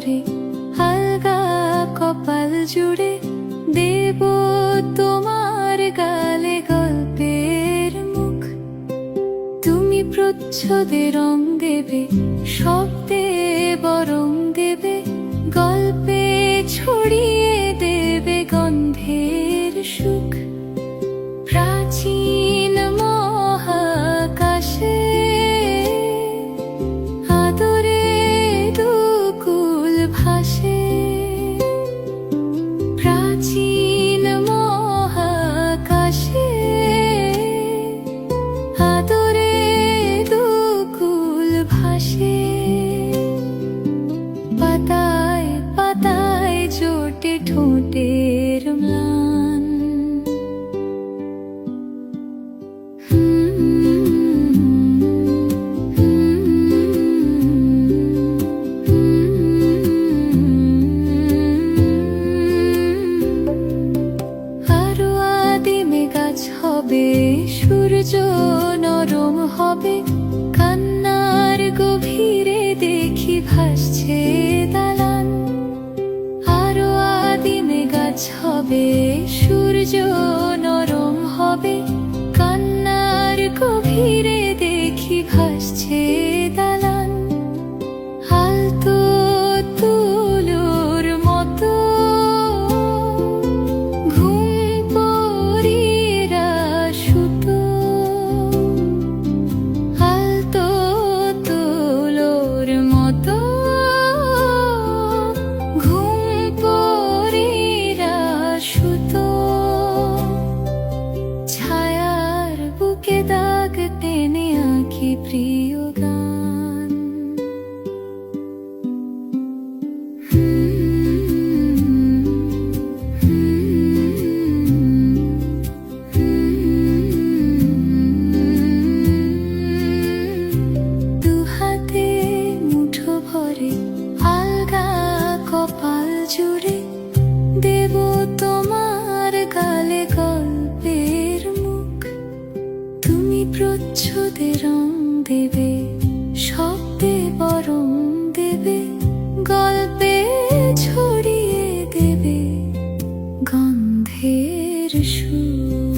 ভরে আলগা কপাল জুড়ে দেব তোমার গালে গল্পের মুখ। তুমি প্রচ্ছদে রং দেবে, শব্দে বরং দেবে, গল্পে ছড়িয়ে দেবে গন্ধের সুখ। প্রাচীন মহাকাশে আদরে দুকুল ভাসে, প্রাচীন মহাকাশে আদরে দুকুল ভাসে। পাতায় পাতায় জোটে ঠোঁটের ম্লান, আরো আদিমে গাছ হবে, সূর্য নরম হবে, কান্নার গভীরে দেখি ভাসছে দালান। আরো আদিমে গাছ হবে, সূর্য নরম হবে, কান্নার গভীরে দেখি ভাসছে দালান। আলতো তুলোর মতো ঘুম পরীরা সুতো, আলতো তুলোর মতো ঘুম পরীরা সুতো। ছায়ার বুকে দাগ টেনে আঁকি প্রিয় গান। দুহাতে মুঠো ভরে আলগা কপাল জুড়ে দেব তোমার গালে গল্পের মুখ। তুমি প্রচ্ছদে রং দেবে, শব্দে বরং দেবে, গল্পে ছড়িয়ে দেবে গন্ধের সুর।